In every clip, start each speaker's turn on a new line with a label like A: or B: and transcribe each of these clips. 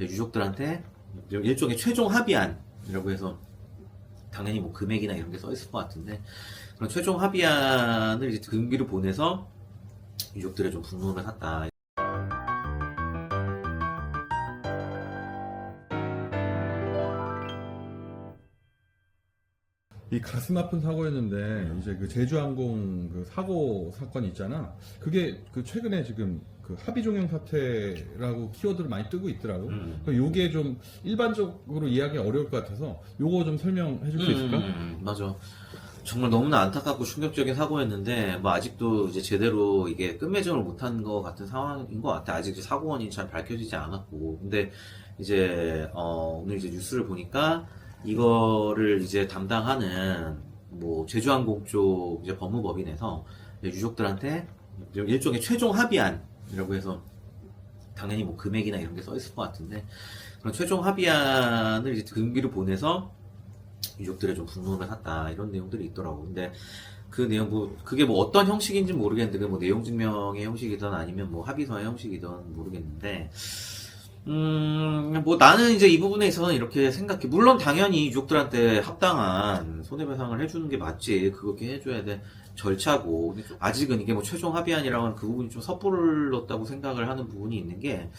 A: 유족들한테 일종의 최종 합의안이라고 해서 당연히 뭐 금액이나 이런 게 써 있을 것 같은데, 그런 최종 합의안을 이제 등기를 보내서 유족들의 좀 분노를 샀다.
B: 이 가슴 아픈 사고였는데 이제 그 제주항공 그 사고 사건이 있잖아. 그게 그 최근에 지금 그 합의 종용 사태라고 키워드를 많이 뜨고 있더라고. 요게 좀 일반적으로 이해하기 어려울 것 같아서 요거 좀 설명해 줄 수 있을까?
A: 맞아. 정말 너무나 안타깝고 충격적인 사고였는데, 뭐 아직도 이제 제대로 이게 끝맺음을 못한 것 같은 상황인 것 같아. 아직 이제 사고 원인이 잘 밝혀지지 않았고. 근데 이제 오늘 이제 뉴스를 보니까 이거를 이제 담당하는 뭐 제주항공 쪽 이제 법무법인에서 이제 유족들한테 일종의 최종 합의안이라고 해서 당연히 뭐 금액이나 이런 게 써 있을 것 같은데, 그런 최종 합의안을 이제 등기를 보내서 유족들의 좀 분노를 샀다, 이런 내용들이 있더라고. 근데 그 내용 그게 뭐 어떤 형식인지 모르겠는데, 그게 뭐 내용 증명의 형식이든 아니면 뭐 합의서의 형식이든 모르겠는데, 뭐 나는 이제 이 부분에 있어서는 이렇게 생각해. 물론 당연히 유족들한테 합당한 손해배상을 해주는 게 맞지. 그렇게 해줘야 돼. 절차고. 근데 아직은 이게 뭐 최종 합의안이라고 하는 그 부분이 좀 섣불렀다고 생각을 하는 부분이 있는 게,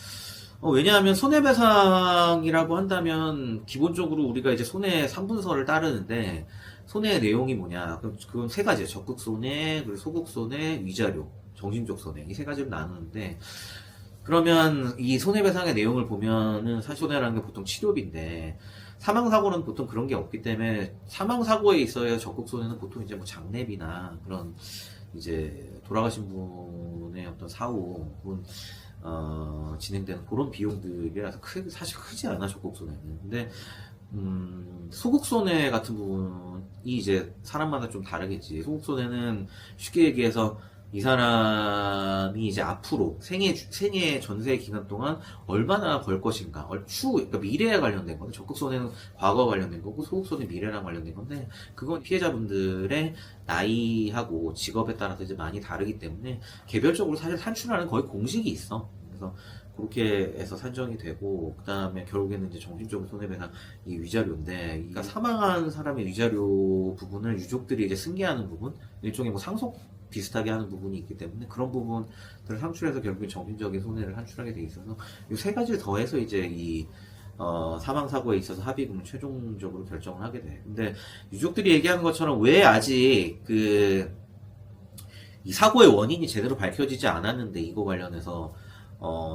A: 왜냐하면 손해배상이라고 한다면 기본적으로 우리가 이제 손해 3분서를 따르는데, 손해의 내용이 뭐냐? 그건 세 가지예요. 적극 손해, 그리고 소극 손해, 위자료, 정신적 손해, 이 세 가지로 나누는데, 그러면 이 손해배상의 내용을 보면은 사실 손해라는 게 보통 치료비인데, 사망사고는 보통 그런 게 없기 때문에, 사망사고에 있어야 적극 손해는 보통 이제 뭐 장례비나 그런 이제 돌아가신 분의 어떤 사후 혹은 진행되는 그런 비용들이라서 사실 크지 않아, 적극 손해는. 근데 소극 손해 같은 부분이 이제 사람마다 좀 다르겠지. 소극 손해는 쉽게 얘기해서 이 사람이 이제 앞으로 생애 전세 기간 동안 얼마나 벌 것인가, 그러니까 미래에 관련된 건데, 적극 손해는 과거와 관련된 거고, 소극 손해 미래랑 관련된 건데, 그건 피해자분들의 나이하고 직업에 따라서 이제 많이 다르기 때문에 개별적으로 사실 산출하는 거의 공식이 있어. 그래서 그렇게 해서 산정이 되고, 그 다음에 결국에는 이제 정신적인 손해배상, 이 위자료인데, 그러니까 사망한 사람의 위자료 부분을 유족들이 이제 승계하는 부분, 일종의 뭐 상속 비슷하게 하는 부분이 있기 때문에 그런 부분들을 상출해서 결국에 정신적인 손해를 산출하게 돼 있어서, 이 세 가지를 더해서 이제 이 사망사고에 있어서 합의금을 최종적으로 결정을 하게 돼. 근데 유족들이 얘기하는 것처럼 왜 아직 이 사고의 원인이 제대로 밝혀지지 않았는데 이거 관련해서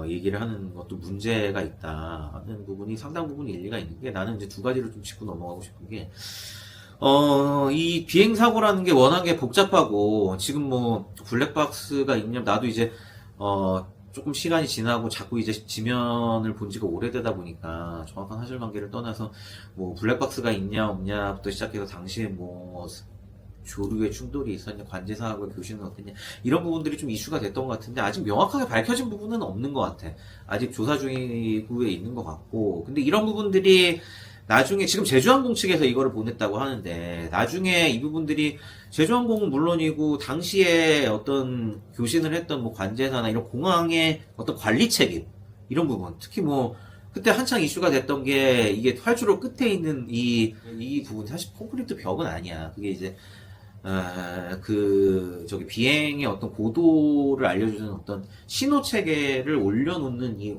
A: 얘기를 하는 것도 문제가 있다 하는 부분이 상당 부분 일리가 있는 게, 나는 이제 두 가지를 좀 짚고 넘어가고 싶은 게, 이 비행사고라는 게 워낙에 복잡하고, 지금 뭐, 블랙박스가 있냐, 나도 이제, 조금 시간이 지나고 자꾸 이제 지면을 본 지가 오래되다 보니까 정확한 사실관계를 떠나서 뭐, 블랙박스가 있냐, 없냐부터 시작해서 당시에 뭐, 조류의 충돌이 있었냐, 관제사하고의 교신은 어땠냐, 이런 부분들이 좀 이슈가 됐던 것 같은데, 아직 명확하게 밝혀진 부분은 없는 것 같아. 아직 조사 중에 있는 것 같고. 근데 이런 부분들이 나중에, 지금 제주항공 측에서 이거를 보냈다고 하는데, 나중에 이 부분들이 제주항공은 물론이고 당시에 어떤 교신을 했던 뭐 관제사나 이런 공항의 어떤 관리 책임, 이런 부분, 특히 뭐 그때 한창 이슈가 됐던 게, 이게 활주로 끝에 있는 이 부분, 사실 콘크리트 벽은 아니야. 그게 이제 저기 비행의 어떤 고도를 알려주는 어떤 신호 체계를 올려놓는 이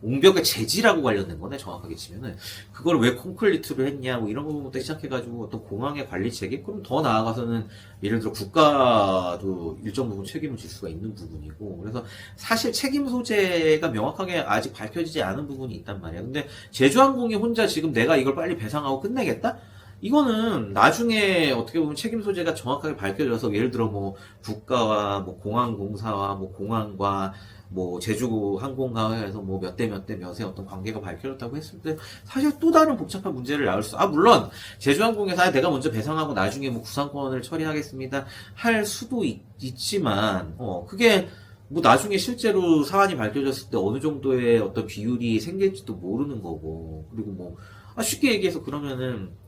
A: 옹벽의 재질하고 관련된 거네, 정확하게 치면은. 그걸 왜 콘크리트로 했냐, 뭐 이런 부분부터 시작해가지고 어떤 공항의 관리 체계? 그럼 더 나아가서는 예를 들어 국가도 일정 부분 책임을 질 수가 있는 부분이고, 그래서 사실 책임 소재가 명확하게 아직 밝혀지지 않은 부분이 있단 말이야. 근데 제주항공이 혼자 지금 내가 이걸 빨리 배상하고 끝내겠다? 이거는 나중에 어떻게 보면 책임 소재가 정확하게 밝혀져서, 예를 들어 뭐 국가와 뭐 공항공사와 뭐 공항과 뭐 제주항공과 해서 뭐 몇 대 몇의 어떤 관계가 밝혀졌다고 했을 때, 사실 또 다른 복잡한 문제를 낳을 물론 제주항공에서 내가 먼저 배상하고 나중에 뭐 구상권을 처리하겠습니다 할 수도 있지만, 그게 뭐 나중에 실제로 사안이 밝혀졌을 때 어느 정도의 어떤 비율이 생길지도 모르는 거고. 그리고 뭐 쉽게 얘기해서, 그러면은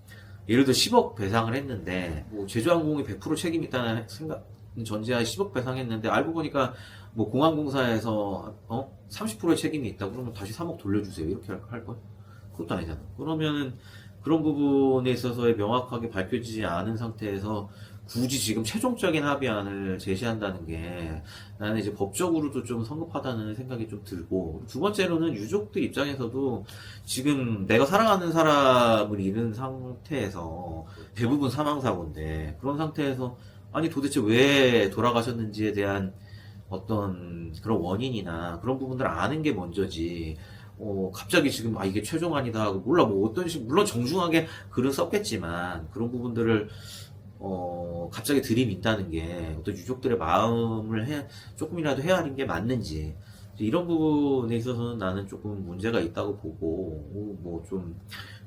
A: 예를 들어 10억 배상을 했는데, 뭐 제주항공이 100% 책임이 있다는 전제하에 10억 배상했는데, 알고 보니까 뭐 공항공사에서 30%의 책임이 있다 그러면 다시 3억 돌려주세요 이렇게 할 거야? 그것도 아니잖아. 그러면은 그런 부분에 있어서 명확하게 밝혀지지 않은 상태에서 굳이 지금 최종적인 합의안을 제시한다는 게 나는 이제 법적으로도 좀 성급하다는 생각이 좀 들고, 두 번째로는 유족들 입장에서도 지금 내가 사랑하는 사람을 잃은 상태에서 대부분 사망사고인데, 그런 상태에서 아니 도대체 왜 돌아가셨는지에 대한 어떤 그런 원인이나 그런 부분들을 아는 게 먼저지, 갑자기 지금, 이게 최종안이다 하고, 몰라, 뭐, 물론 정중하게 글은 썼겠지만, 그런 부분들을, 갑자기 들이민다는 게, 어떤 유족들의 마음을 조금이라도 헤아린 게 맞는지, 이런 부분에 있어서는 나는 조금 문제가 있다고 보고,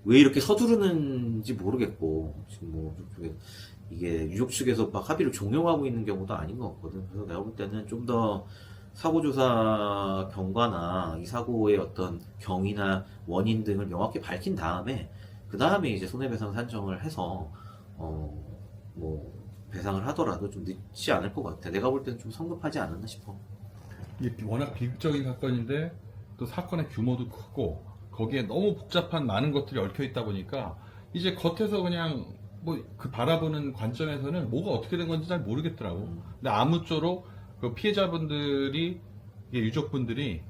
A: 왜 이렇게 서두르는지 모르겠고, 지금 뭐, 이게 유족 측에서 막 합의를 종용하고 있는 경우도 아닌 것 같거든. 그래서 내가 볼 때는 좀 더, 사고조사 경과나 이 사고의 어떤 경위나 원인 등을 명확히 밝힌 다음에 그 다음에 이제 손해배상 산정을 해서 뭐 배상을 하더라도 좀 늦지 않을 것 같아. 내가 볼 때는 좀 성급하지 않았나 싶어.
B: 이게 워낙 비극적인 사건인데 또 사건의 규모도 크고 거기에 너무 복잡한 많은 것들이 얽혀 있다 보니까 이제 겉에서 그냥 뭐 그 바라보는 관점에서는 뭐가 어떻게 된 건지 잘 모르겠더라고. 근데 아무쪼록 그 피해자분들이, 이게 유족분들이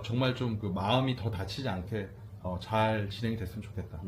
B: 정말 좀 그 마음이 더 다치지 않게 잘 진행이 됐으면 좋겠다.